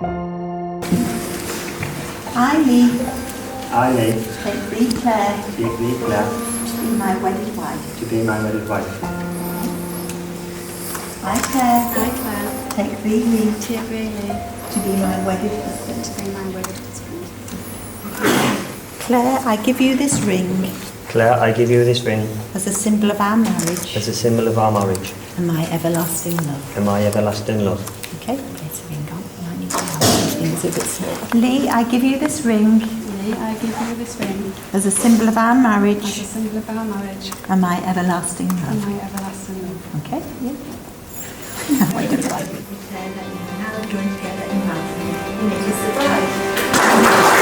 I, Lee, I, Lee, take thee, Claire, take thee, Claire, to be my wedded wife. to be my wedded wife. I, Claire, take thee, Lee, Take thee, Lee, to be my wedded husband. to be my wedded husband. Claire, I give you this ring Claire, I give you this ring as a symbol of our marriage as a symbol of our marriage and my everlasting love. and my everlasting love. Okay, place the ring on. I need to have things a bit small. Lee, I give you this ring Lee, I give you this ring as a symbol of our as a marriage symbol of our marriage and my everlasting and love. my everlasting love. Okay, yeah. What do you like? Pretend that you now join together in marriage and it is the bride.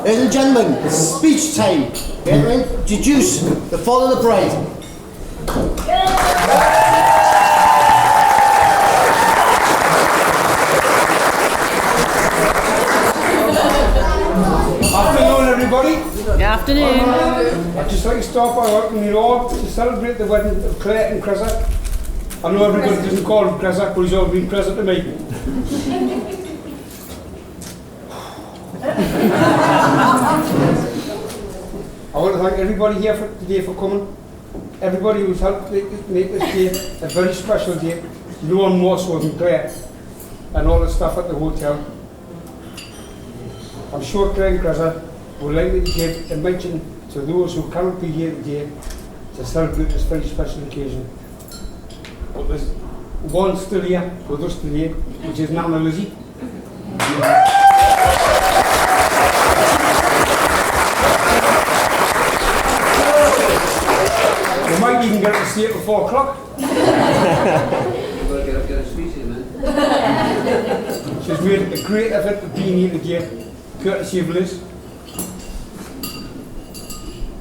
Ladies and gentlemen, speech time. We're going to introduce the father of the bride. Afternoon, everybody. Good afternoon. I'd just like to start by welcoming you all to celebrate the wedding of Claire and Cressack. I know everybody doesn't call him Cressack, but he's always been Cressack to me. I want to thank everybody here today for coming. Everybody who's helped make this day a very special day. No one more so than Claire and all the staff at the hotel. I'm sure Claire and Cressa would like me to give a mention to those who cannot be here today to celebrate this very special occasion. But there's one still here with us today, which is Nana Lizzie. We might even get to see it before 4 o'clock. She's made a great effort of being here today, courtesy of Liz.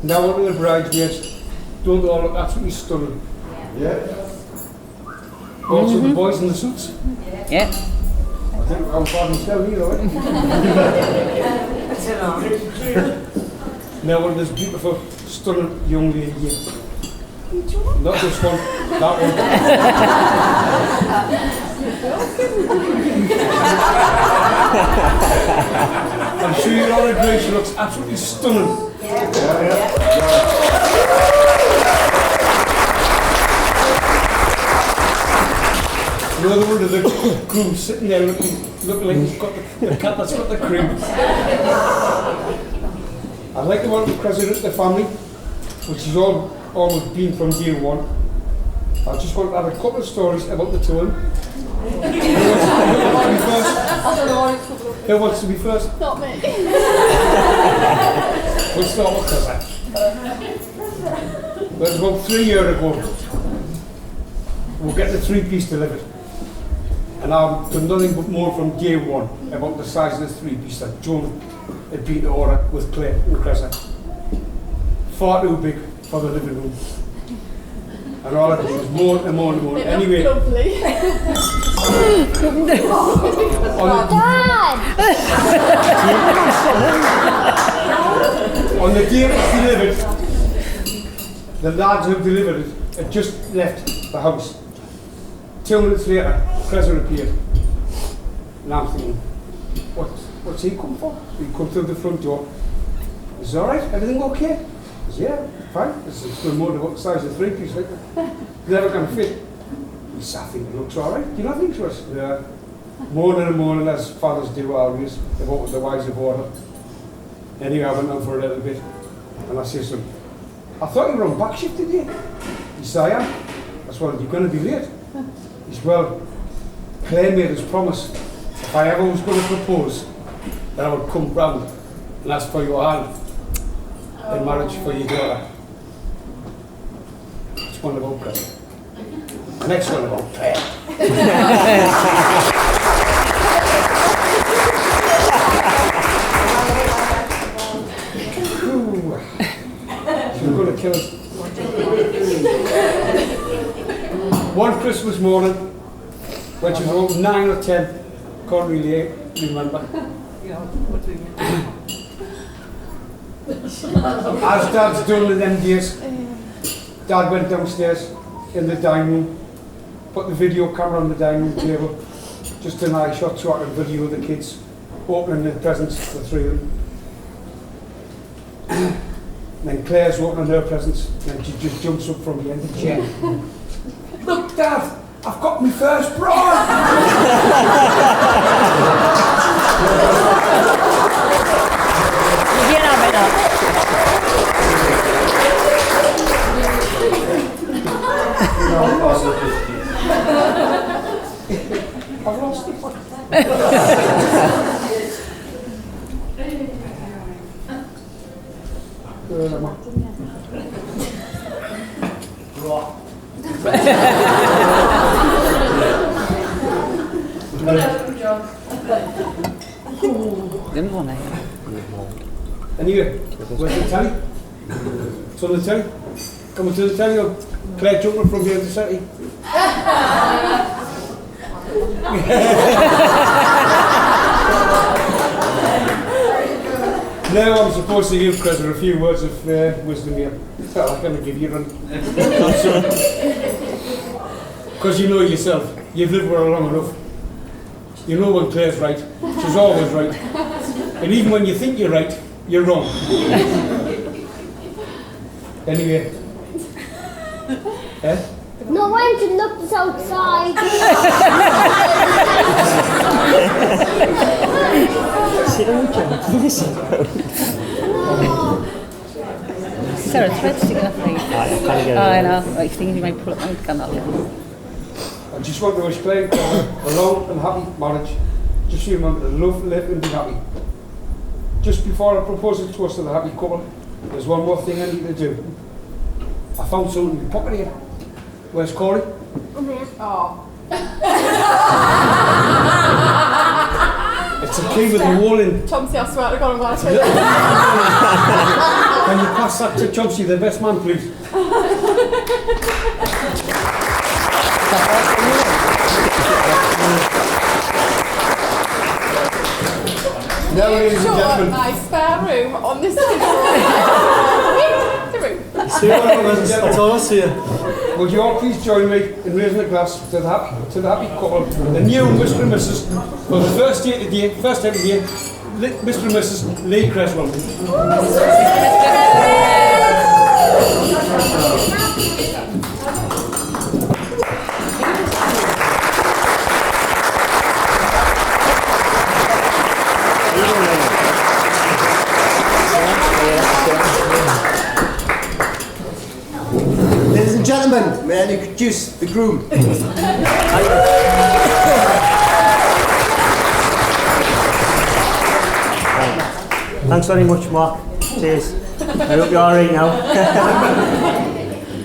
Now on to the bridesmaids. Don't they all look absolutely stunning? Yeah. Also the boys in the suits. Yeah. I think I'm pardon myself here, right? Now on to this beautiful, stunning young lady here. Not this one, that one. I'm sure you're all agree she looks absolutely stunning. Another one of the groom sitting there looking like he's got the cat that's got the cream. I'd like to welcome the president of the family, which has always been from day one. I just want to add a couple of stories about the two of them. Who wants to be first? Not me. We'll start with Chris. It was about 3 years ago. We'll get the 3-piece delivered. And I've done nothing but more from day one about the size of the 3-piece that Joan had been to order with Claire and Cressa. Far too big for the living room. And all I did was more and more and more. Anyway, Lovely. on the day it was delivered, the lads who delivered it had just left the house. 2 minutes later, Cressa appeared. And I'm thinking, what's he come for? So he come through the front door. Is it alright? Everything okay? I said, yeah, fine. This is good more about the size of the 3-piece, like never going to fit. He said, I think it looks alright. Do you not think so? I said, yeah. Moaning and moaning as fathers do always about what the wives have ordered. Anyway, I went on for a little bit and I said to him, I thought you were on back shift today. He said, I am. I said, well, you're going to be late. He said, well, Claire made his promise. If I ever was going to propose, that I would come round and ask for your hand in marriage for your daughter. It's one about Claire. The next one about Claire. She's going to kill us. One Christmas morning, when she was about 9 or 10, can't really remember. As Dad's done in them days, Dad went downstairs in the dining room, put the video camera on the dining room table, just an eye shot so I could video the kids opening the presents, the 3 of them. And then Claire's opening her presents, and she just jumps up from the end of the chair. Look, Dad, I've got my first bride! I've lost it. Didn't want to. Anyway, where's the telly? It's on the telly. Coming to the telly, or Claire jumping from the other city. Now I'm supposed to give Chris a few words of wisdom here. Well, I'm going to give you one. Because you know yourself, you've lived with her long enough. You know when Claire's right, she's always right. And even when you think you're right, you're wrong. Anyway. No one can look this outside. Sarah, try to stick it up there. I can't get it. I know. Right, thinking you might pull up my camera. I just want to wish Claire a long and happy marriage. Just remember to love, live and be happy. Just before I propose a toast to the happy couple, there's one more thing I need to do. I found something in my pocket here. Where's Corey? Oh. It's a key with a wall in. Chomsy, I swear to God, I'm going to take Can you pass that to Chauncey, the best man, please? Now, ladies and Shut up, gentlemen, my spare room on this the room. see what happens. That's all I see. Would you all please join me in raising a glass to the happy couple, the new Mr. and Mrs. for the first time of the year, Mr. and Mrs. Lee Creswell. Ladies and gentlemen, may I introduce the groom? Thanks very much, Mark. Cheers. I hope you're alright now.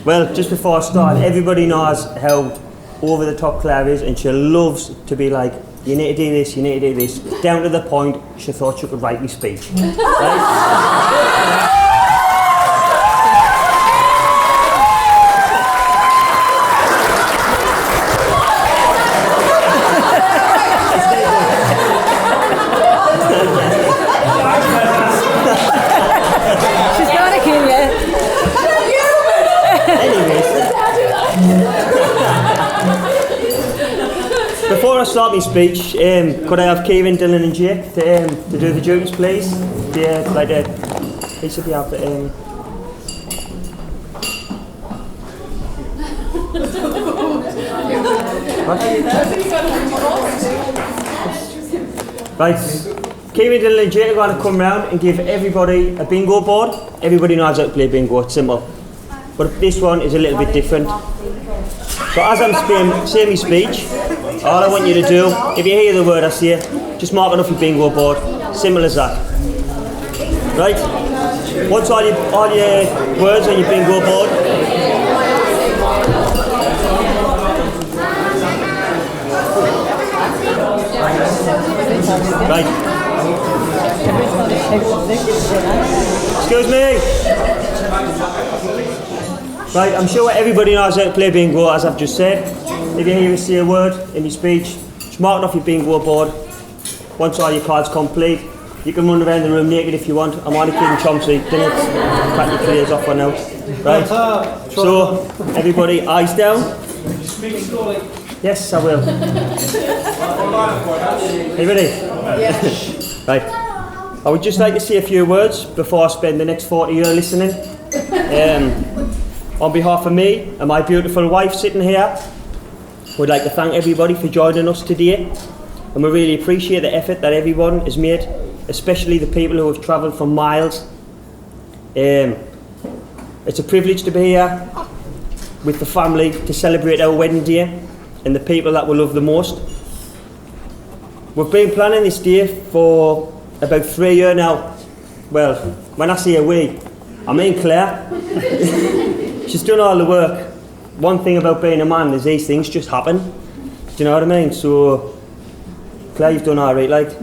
Well, just before I start, everybody knows how over the top Claire is, and she loves to be like, you need to do this, you need to do this. Down to the point, she thought she could write me speech. Right? She's gonna kill you. Before I start my speech, could I have Kieran, Dylan and Jake to do the duties, please? Yeah, like they should be able to... Right, Kieran, Dylan and Jake are going to come round and give everybody a bingo board. Everybody knows how to play bingo, it's simple. But this one is a little bit different. So as I'm saying my speech, all I want you to do, if you hear the word I say, just mark it off your bingo board. Simple as that. Right? Once all your words on your bingo board. Right. Excuse me. Right, I'm sure everybody knows how to play bingo, as I've just said. If you hear me say a word in your speech, just mark it off your bingo board. Once all your cards complete, you can run around the room naked if you want. I'm only kidding, Chauncey. Didn't cut your clears off for now. Right, so everybody, eyes down. Yes, I will. Are you ready? Yes. Right. I would just like to say a few words before I spend the next 40 years listening. On behalf of me and my beautiful wife sitting here, we'd like to thank everybody for joining us today, and we really appreciate the effort that everyone has made, especially the people who have travelled for miles. It's a privilege to be here with the family to celebrate our wedding day and the people that we love the most. We've been planning this day for about 3 years now. Well, when I say we, I mean Claire. She's done all the work. One thing about being a man is these things just happen. Do you know what I mean? So, Claire, you've done all right, like.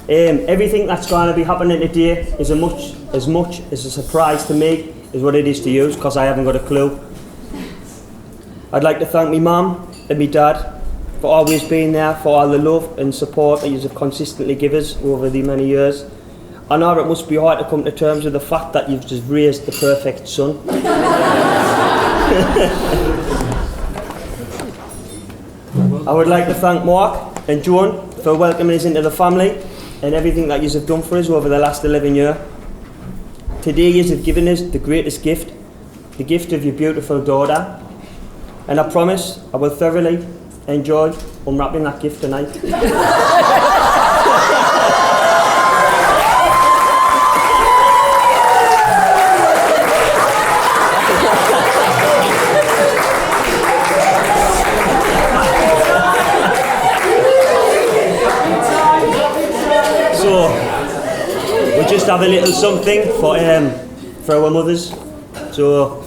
Everything that's going to be happening today is as much as a surprise to me as what it is to you, because I haven't got a clue. I'd like to thank my mum and my dad for always being there, for all the love and support that you have consistently given us over the many years. I know it must be hard to come to terms with the fact that you've just raised the perfect son. I would like to thank Mark and Joan for welcoming us into the family and everything that you have done for us over the last 11 years. Today you have given us the greatest gift, the gift of your beautiful daughter, and I promise I will thoroughly enjoy unwrapping that gift tonight. So, we'll just have a little something for our mothers. So,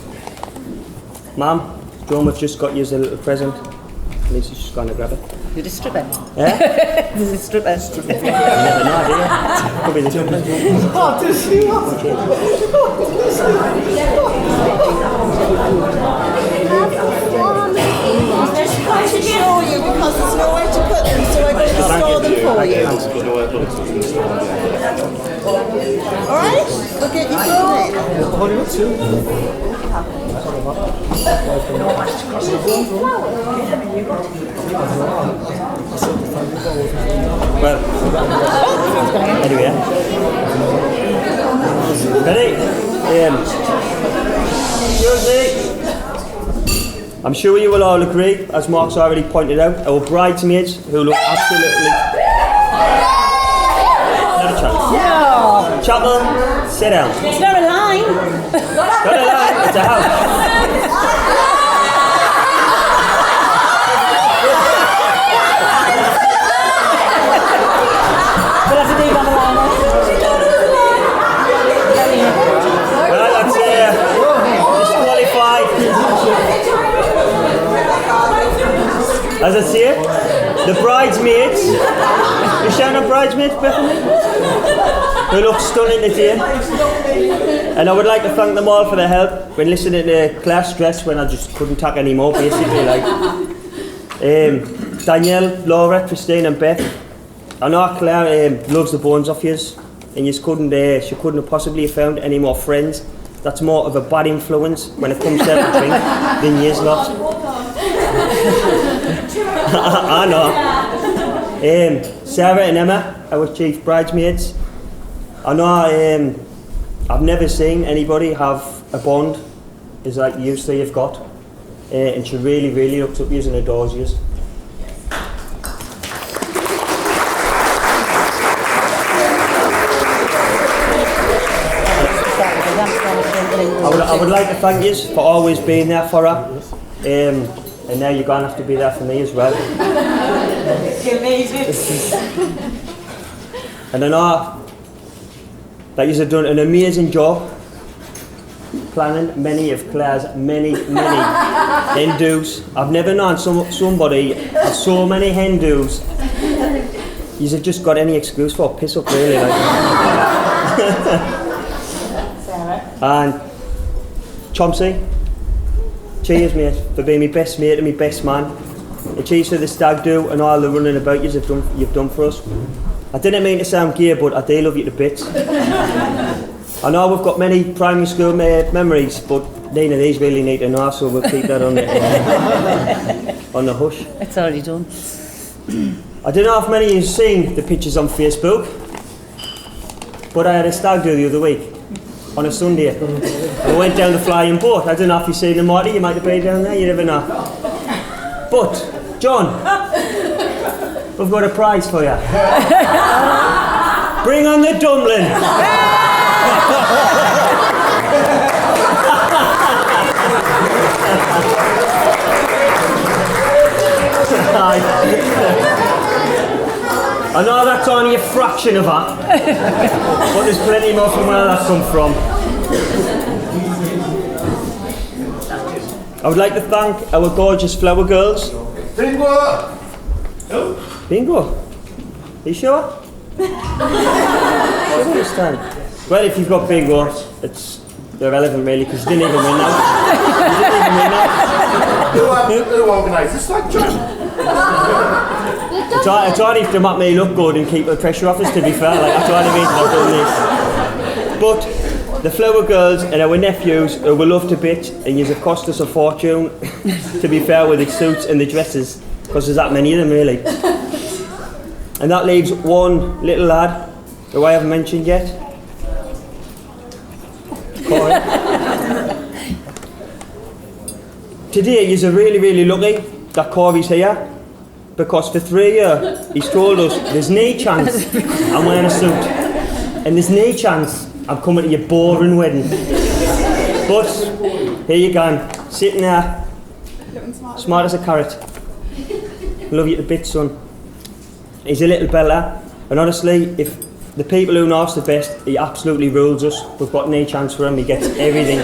Mum, Joan, we've just got you as a little present. Lisa's just going to grab it. You're a stripper. Yeah? There's a stripper. You never know, do you? Could be the Dublin. There's quite a show you because there's nowhere to put them, so I'm going to store them for you. Alright? We'll get you from Well, anyway. Ready? Excuse me. I'm sure you will all agree, as Mark's already pointed out, our bridesmaids who look absolutely... Not a chance. No. Chapel, sit down. It's not a line. Not a line, it's a house. We'll have to leave on the line. Well, that's disqualified. As I say, the bridesmaids, you shouting at bridesmaids, Bethany? Who look stunning today. And I would like to thank them all for their help when listening to Claire stress when I just couldn't tack anymore, basically. Like Danielle, Laura, Christine and Beth. I know Claire loves the bones of yous, and she couldn't have possibly found any more friends. That's more of a bad influence when it comes to everything than yous lot. I know. Sarah and Emma, our chief bridesmaids. I know I've never seen anybody have a bond as like you three have got. And she really, really looks up to you and adores you. I would like to thank you for always being there for her. And now you're going to have to be there for me as well. And I know that you have done an amazing job planning many of Claire's many hen-dos. I've never known somebody have so many hen-dos. You have just got any excuse for a piss up, really. Like. And Chomsey, cheers mate for being my best mate and my best man. And cheers for the stag do and all the running about you've done for us. I didn't mean to sound gay, but I do love you to bits. I know we've got many primary school memories, but none of these really need to know, so we'll keep that on the hush. It's already done. I don't know if many of you have seen the pictures on Facebook, but I had a stag do the other week on a Sunday. We went down the flying boat. I don't know if you've seen the Marty, you might have been down there, you never know. But, John, we've got a prize for you. Bring on the dumpling. I know that's only a fraction of that, but there's plenty more from where that come from. I would like to thank our gorgeous flower girls. Bingo! Bingo? Are you sure? I don't understand. Well, if you've got bingo, it's irrelevant really, because you didn't even win that. Who organised this? Like John? I tried to make me look good and keep the pressure off us, to be fair. Like, I tried to make it done this. But the flower girls and our nephews who we love to bits, and you've cost us a fortune, to be fair, with the suits and the dresses, because there's that many of them really. And that leaves one little lad who I haven't mentioned yet. Corey. Today you're really lucky that Corey's here, because for 3 years he's told us there's no chance I'm wearing a suit and there's no chance I'm coming to your boring wedding. But here you go, sitting there, smart as a carrot. Love you to bits, son. He's a little bella, and honestly, if the people who know us the best, he absolutely rules us. We've got no chance for him, he gets everything.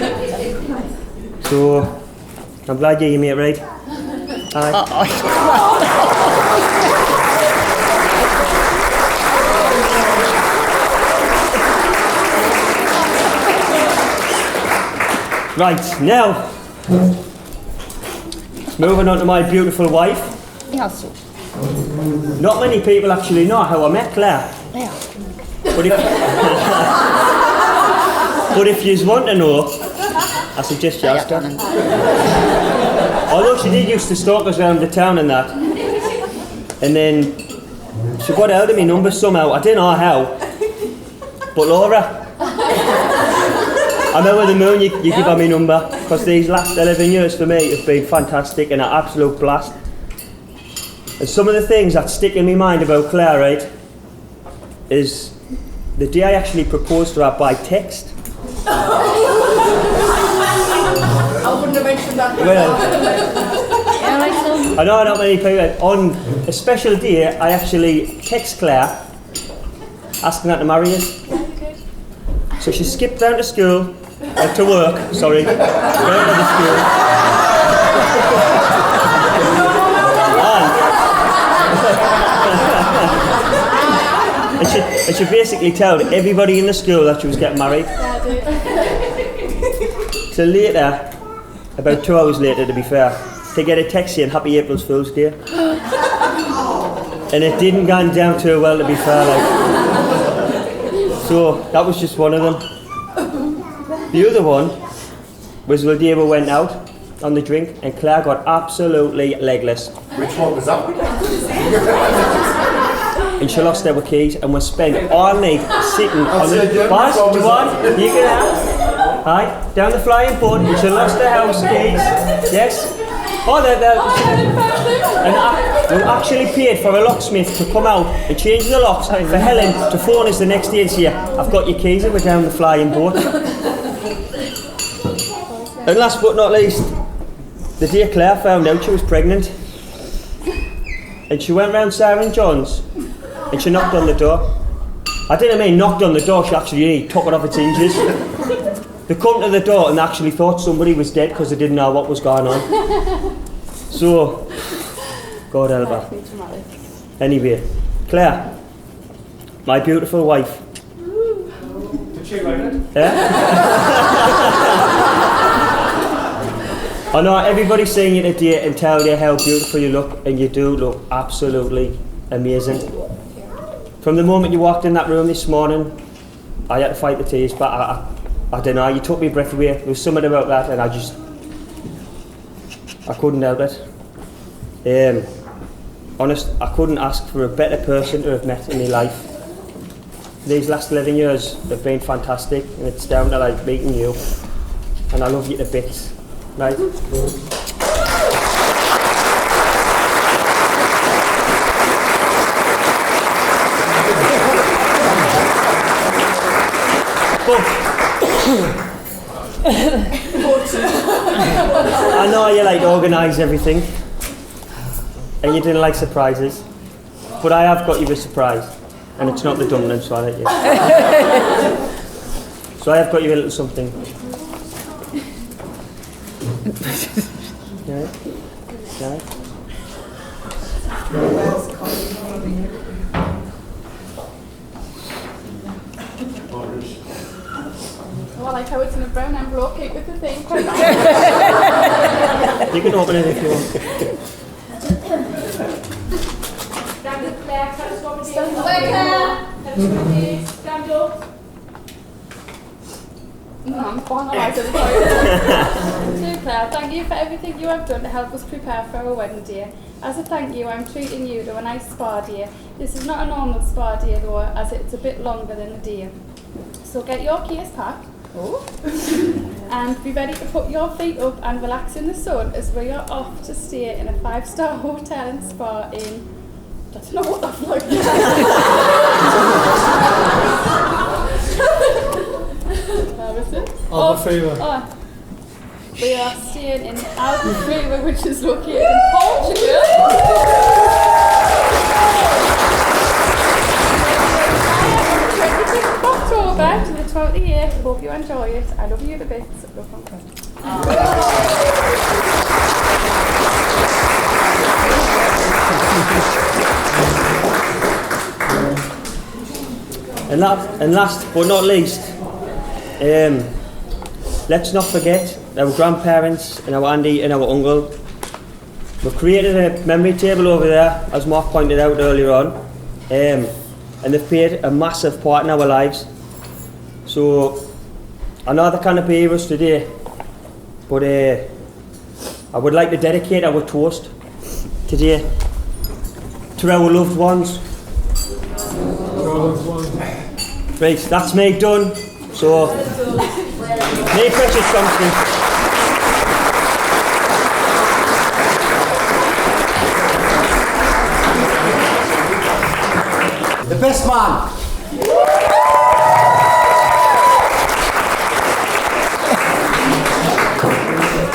So, I'm glad you're your mate, right? Right, now, moving on to my beautiful wife. Yes. Not many people actually know how I met Claire. Yeah. But if you want to know, I suggest you ask her. Although she did used to stalk us around the town and that. And then she got hold of my number somehow, I don't know how. But Laura, I'm over the moon you give her my number, because these last 11 years for me have been fantastic and an absolute blast. And some of the things that stick in my mind about Claire, right, is the day I actually proposed to her by text. I wouldn't have mentioned that. Well, I know not many people. On a special day, I actually text Claire asking her to marry us. So she skipped down to school, to work, sorry, down to the school. And she basically told everybody in the school that she was getting married. So later, about 2 hours later to be fair, to get a text saying Happy April Fool's Day. And it didn't go down too well to be fair, like. So that was just one of them. The other one was the day we went out on the drink and Claire got absolutely legless. Which one was that? And she lost her keys and we spent all night sitting on the bus. Do you want? You can have. Aye, down the flying boat and she lost her house keys. Yes. Oh, and we actually paid for a locksmith to come out and change the locks for Helen to phone us the next day and say, I've got your keys and we're down the flying boat. And last but not least, the day Claire found out she was pregnant. And she went round Sarah and John's and she knocked on the door. I didn't mean knocked on the door, she actually took it off its hinges. They come to the door and they actually thought somebody was dead because they didn't know what was going on. So, God help her. Anyway, Claire, my beautiful wife. Did she like it? Yeah? I know everybody's saying you today and tell you how beautiful you look, and you do look absolutely amazing. From the moment you walked in that room this morning, I had to fight the tears, but I don't know, you took my breath away. There was something about that and I couldn't help it. Honest, I couldn't ask for a better person to have met in my life. These last 11 years have been fantastic and it's down to like meeting you, and I love you to bits, right? I know you like to organise everything and you didn't like surprises, but I have got you a surprise and it's not the dumpling, so I like you. So I have got you a little something. Yeah. Yeah. Well, I like how it's in a brown envelope cake with the thing. You can open it if you want. Stand up, Claire. Stand up. No, I'm fine. I like it. So Claire, thank you for everything you have done to help us prepare for our wedding day. As a thank you, I'm treating you to a nice spa day. This is not a normal spa day though, as it's a bit longer than a day. So get your keys packed. And be ready to put your feet up and relax in the sun as we are off to stay in a 5-star hotel and spa in... I don't know what that's like. Where is it? Albufeira. We are staying in Albufeira, which is located in Portugal. October to the 28th. Hope you enjoy it. I love you to bits. Love from Chris. And last but not least, let's not forget our grandparents and our auntie and our uncle. We've created a memory table over there, as Mark pointed out earlier on, and they've played a massive part in our lives. So I know they can't be with us today, but I would like to dedicate our toast today to our loved ones. Right, that's me done. So, may precious Thompson. The best man.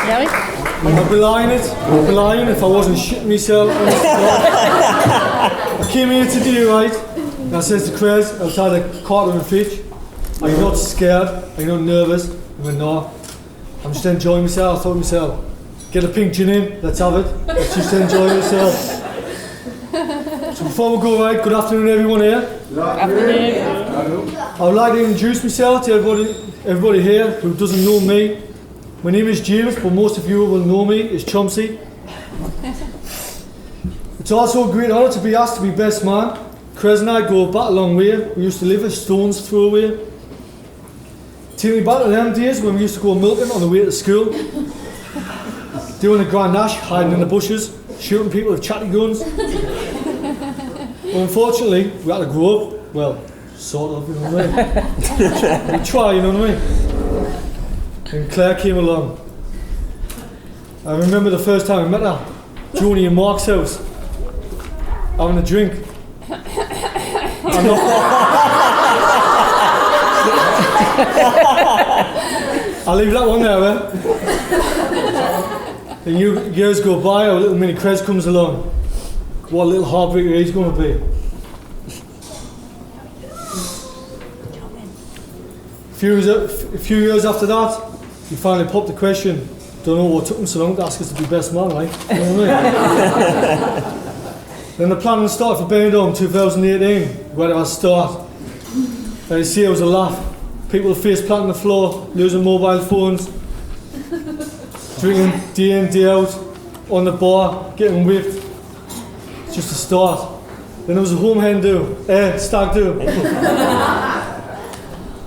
Gary? I'd be lying if I wasn't shitting myself. I came here today, right? And I says to Chris, outside the Carter and Fitch, are you not scared? Are you not nervous? He went, no. I'm just enjoying myself. I thought to myself, get a pink gin in, let's have it. Let's just enjoy yourself. So before we go, right, good afternoon everyone here. Afternoon. I would like to introduce myself to everybody here who doesn't know me. My name is James, but most of you will know me as Chomsy. It's also a great honour to be asked to be best man. Chris and I go back a long way. We used to live a stone's throw away. Take me back to them days when we used to go milking on the way to school. Doing the Grand Nash, hiding in the bushes, shooting people with chatty guns. Well, unfortunately, we had to grow up. Well, sort of, you know what I mean? We try, you know what I mean? And Claire came along. I remember the first time I met her, Joni and Mark's house, having a drink. I'll leave that one there, eh? And years go by, our little mini Crez comes along. What a little heartbreaker he's going to be. A few years after that, he finally popped the question. Don't know what took him so long to ask us to be best man, like. You know what I mean? Then the planning started for Benidorm 2018. Where did I start? And you see, it was a laugh. People face planting the floor, losing mobile phones, drinking day in, day out, on the bar, getting whipped. It's just a start. Then there was a home hen do, stag do.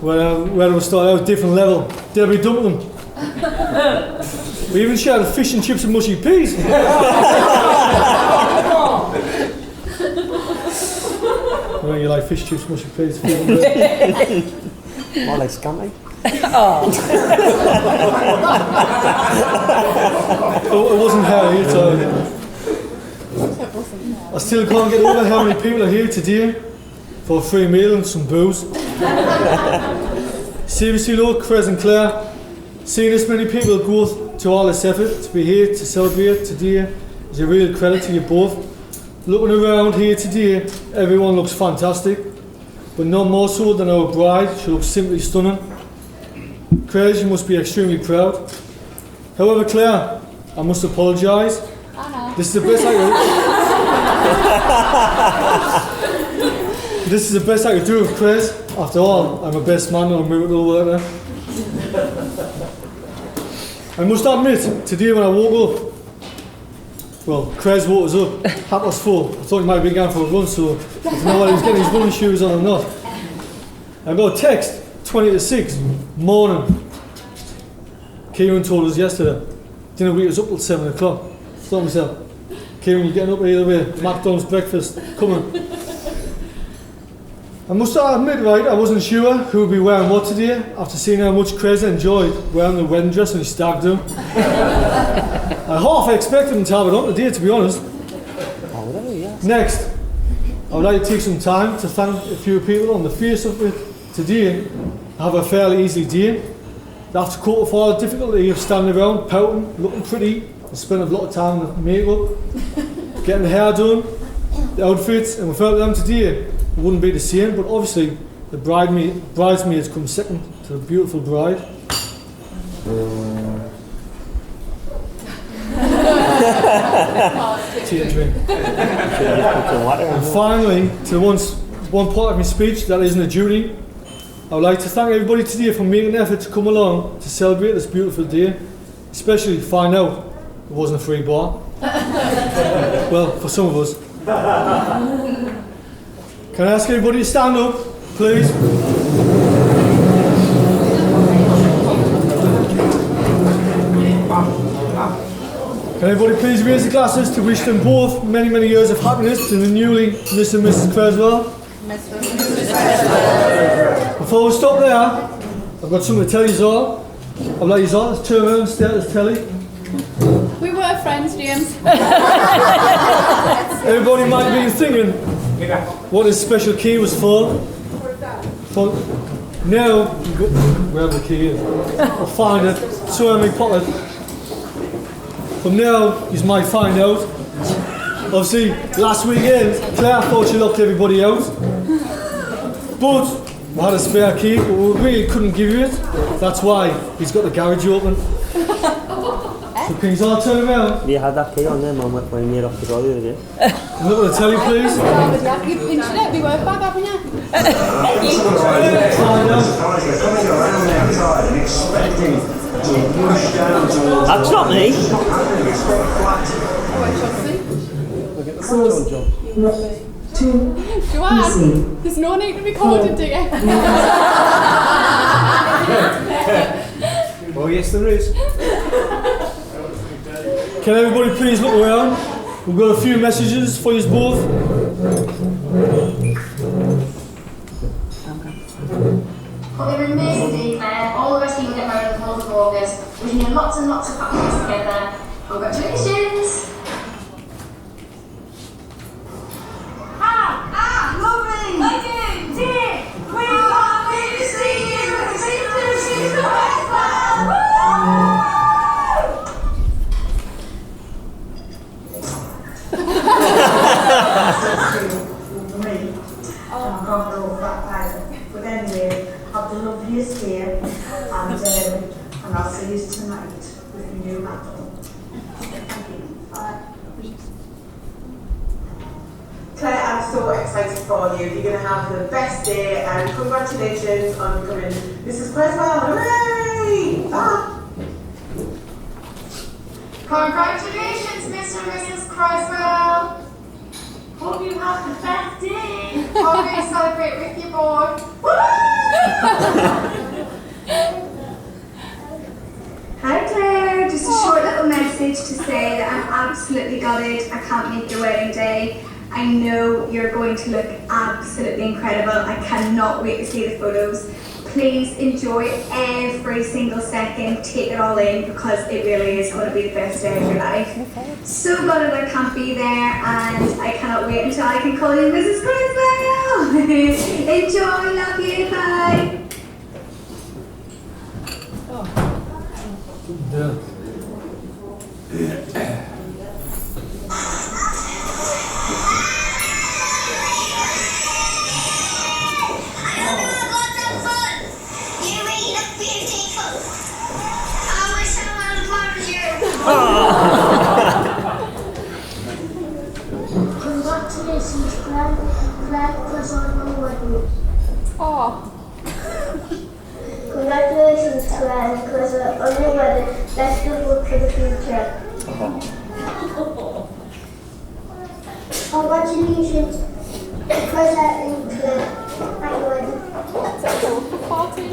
Where we started out a different level. Debbie dumped them. We even shared fish and chips and mushy peas. Well, you like fish, chips, mushy peas? More like scampi. It wasn't hairy, so I still can't get over how many people are here today for a free meal and some booze. Seriously though, Chris and Claire, seeing this many people go to all this effort to be here to celebrate today is a real credit to you both. Looking around here today, everyone looks fantastic, but not more so than our bride. She looks simply stunning. Chris, you must be extremely proud. However, Claire, I must apologise. I know. This is the best This is the best I could do with Chris. After all, I'm a best man and a miracle worker. I must admit, today when I woke up, well, Chris woke us up, 4:30. I thought he might be going for a run, so I don't know whether he was getting his running shoes on or not. I got a text, 20 to 6, morning. Kieran told us yesterday, didn't wake us up till 7 o'clock. I thought to myself, Kieran, you're getting up either way, McDonald's breakfast, coming. I must admit, right, I wasn't sure who would be wearing what today after seeing how much Chris enjoyed wearing the wedding dress and his stag do. I half expected him to have it on today, to be honest. Next, I would like to take some time to thank a few people on the face of it today. I have a fairly easy day. They have to cope with all the difficulty of standing around, pouting, looking pretty, and spending a lot of time with makeup, getting the hair done, the outfits, and without them today, it wouldn't be the same, but obviously the bridesmaids come second to the beautiful bride. Tea and drink. And finally, to the ones one part of my speech that isn't a duty. I would like to thank everybody today for making an effort to come along to celebrate this beautiful day, especially find out it wasn't a free bar. Well, for some of us. Can I ask everybody to stand up, please? Can everybody please raise their glasses to wish them both many, many years of happiness to the newly Mr. and Mrs. Creswell? Before we stop there, I've got something to tell you all. I'd like you all to turn around and stare at this telly. We were friends, James. Everybody might be thinking what this special key was for. But now, wherever the key is, I'll find it, so in my pocket. But now, you might find out. Obviously, last weekend, Claire thought she locked everybody out. But we had a spare key, but we really couldn't give you it. That's why he's got the garage open. So can you all turn around? You had that key on there, Mum, when you off the door the other day. Look at the telly, please. You pinched it, we work back, haven't you? That's not me. Joanne, there's no need to record it, do you? Oh yes, there is. Can everybody please look around? We've got a few messages for you both. Hope you're amazing, Claire. All the rest of you will get married on the 4th of August. Wishing you lots and lots of happiness together. Congratulations! Lovely! I do! Dear! We are happy to see you! She's the best man! But anyway, have the loveliest day, and I'll see you tonight with the new mantle. Bye. Claire, I'm so excited for you. You're going to have the best day, and congratulations on becoming Mrs. Creswell. Hooray! Ah. Congratulations, Mr. and Mrs. Creswell! Hope you have the best day! Hope you celebrate with your boy! Hi Claire, just a short little message to say that I'm absolutely gutted I can't make your wedding day. I know you're going to look absolutely incredible. I cannot wait to see the photos. Please enjoy every single second, take it all in because it really is going to be the best day of your life. So gutted I can't be there and I cannot wait until I can call you Mrs. Creswell. Enjoy, love you, bye. Yeah. Congratulations, Claire. Claire was on your wedding. Oh. Congratulations, Claire, because on your wedding. Let's good luck for the future. Congratulations, Claire and Claire, at your wedding. It's a cool party.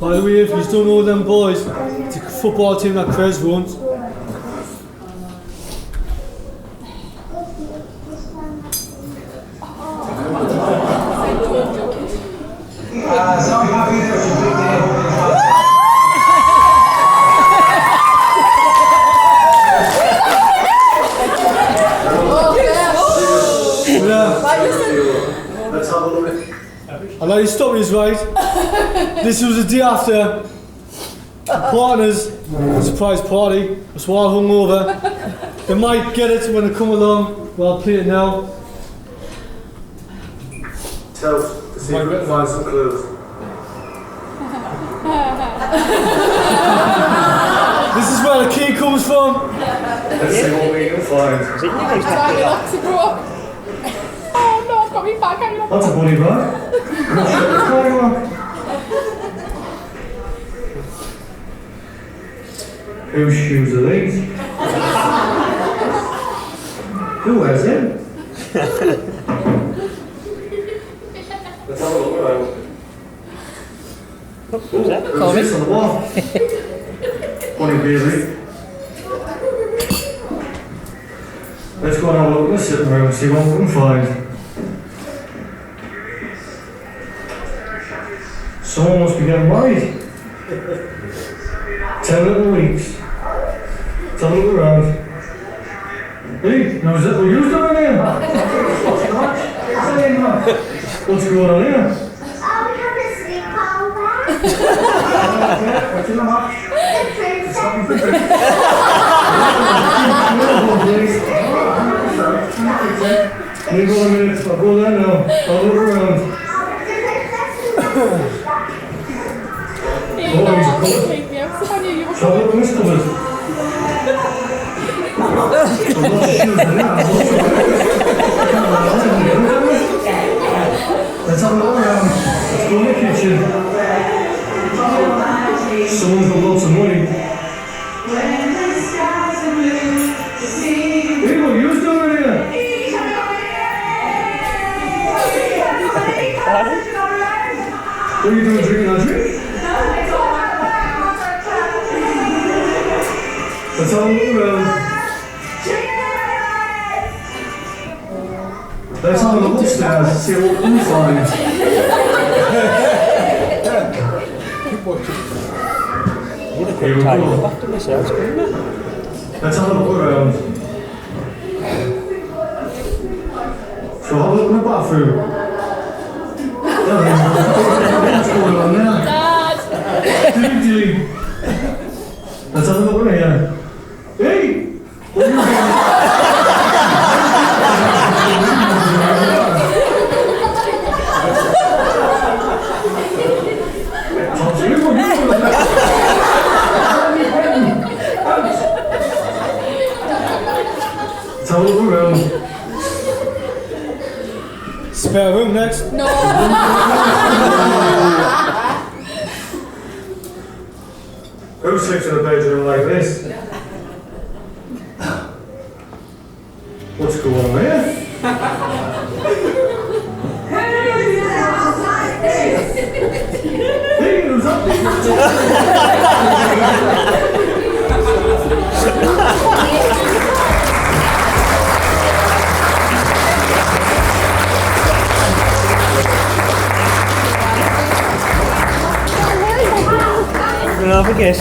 By the way, if you don't know them boys, it's a football team that Claire's runs. I'd like to stop this right. This was the day after partners surprise party. It's all hungover. They might get it when they come along. Well, I'll play it now. Toast. See if we can find some clues. This is where where the key comes from. Let's see what we can find. Sorry, that's a broke. Oh no, I've got me back hanging up. That's a bunny bag. Whose shoes are these? Who wears them? Let's have a look around. Who's this on the wall? Bunny Beasley. Let's go and have a look in the sitting room and see what we can find. Someone must be getting married. 10 little weeks. Let's have a look around. Hey, now is that what you're doing here? What's going on here? Oh, we have a sleepover. What's in the match? The princess. Leave on a minute, I'll go there now. I'll look around. You know, take me out. So I knew you were Shall I look in this cupboard? Let's have a look around. Let's go in the kitchen. Someone's got lots of money. Hey, what are you doing here? What are you doing, drinking that drink? Let's have a look around. Let's have a look upstairs, see what we can find. Here we go. Let's have a look around. So have a look in the bathroom. What's going on there? Dad! Dilly. Let's have a look in here. Hey! What are you doing? Let's have a look around. Spare room next. No! Who sleeps in a bedroom like this? What's going on here? Hey, who's up Have a guess.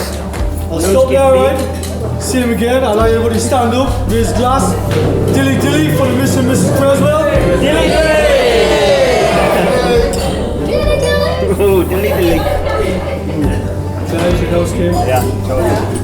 I'll stop there, right? See him again. I'll allow everybody to stand up, raise a glass. Dilly dilly for the Mr. and Mrs. Creswell. Dilly dilly! Oh, dilly dilly. There's your house, Kim. Yeah, totally.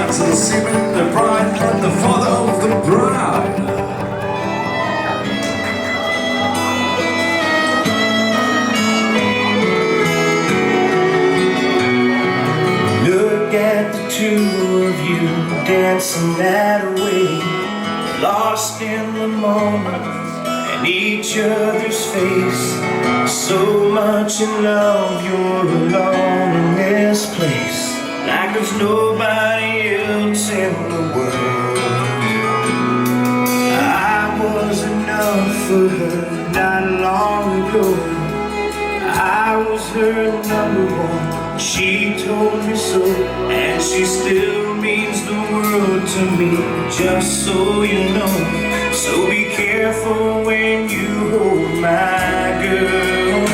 dancers, seamen, the bride, and the father of the bride. two of you dancing that way, lost in the moment and each other's face. So much in love, you're alone in this place, like there's nobody else in the world. I was enough for her not long ago. I was her number one, she told me so, and she still means the world to me, just so you know. So be careful when you hold my girl.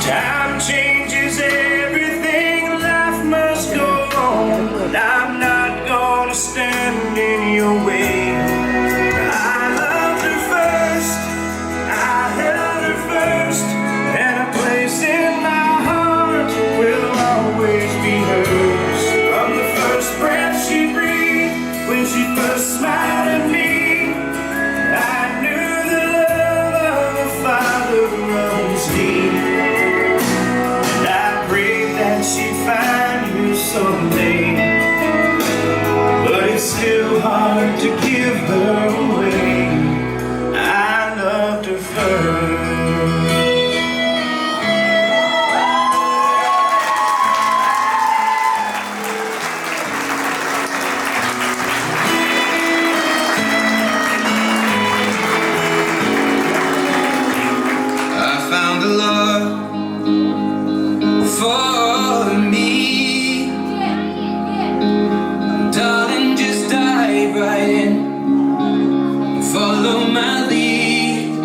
Time changes everything, life must go on, but I'm not gonna stand in your way. She first smiled at me, I knew the love of a father runs deep, and I prayed that she'd find you someday, but it's still hard to give her away. I loved her first. For me, darling, just dive right in, follow my lead.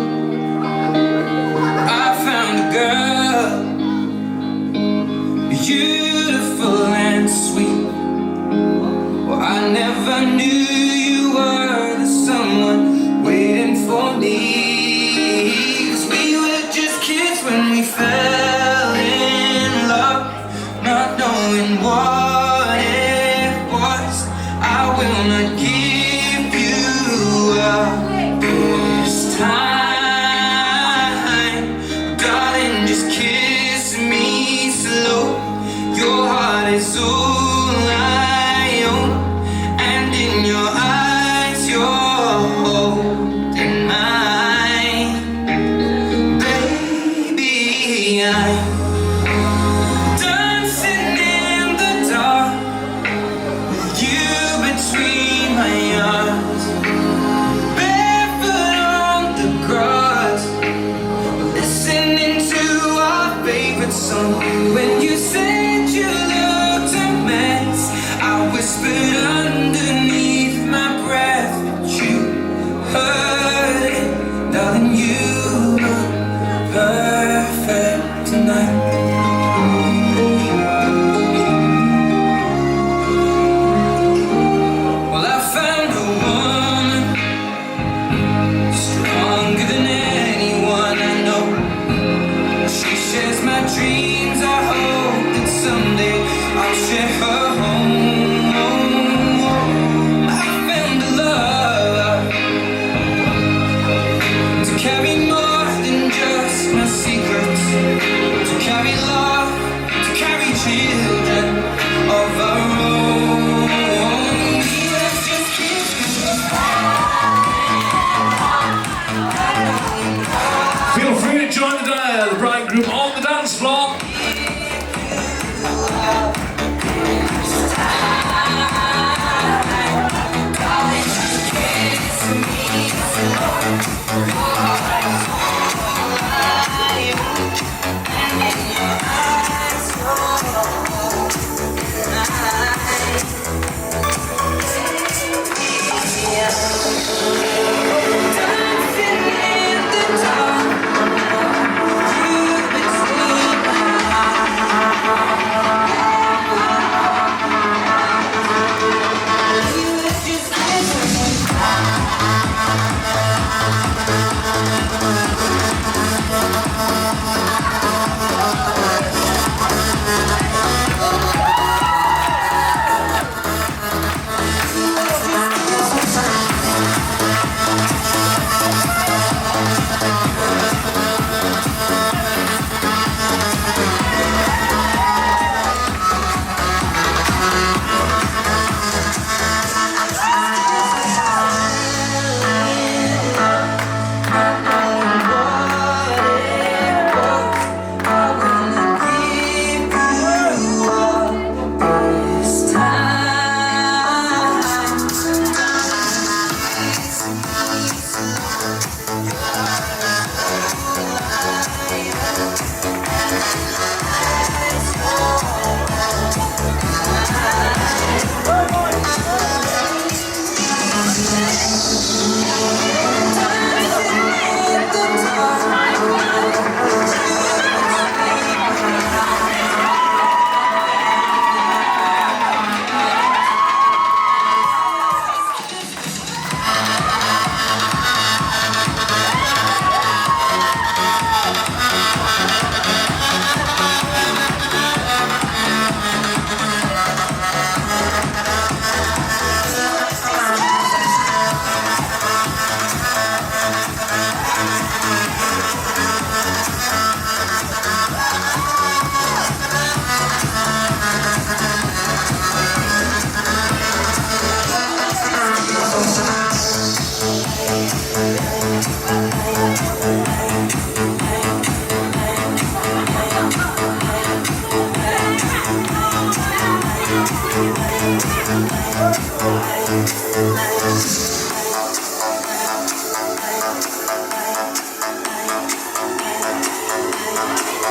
I found a girl, beautiful and sweet. Well, I never knew you were the someone waiting for me, 'cause we were just kids when we fell in love, not knowing what it was. I will not give you up this time, darling, just kiss me slow. Your heart is all I own, and in your eyes you're holding mine. Baby, I'm dancing in the dark with you between my arms, barefoot on the grass, listening to our favorite song. When you said you looked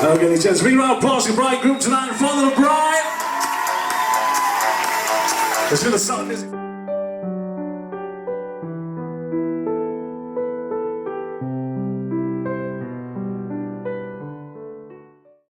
Okay, gents, big round of applause for the bride group tonight in front of the bride. Let's do the sound music.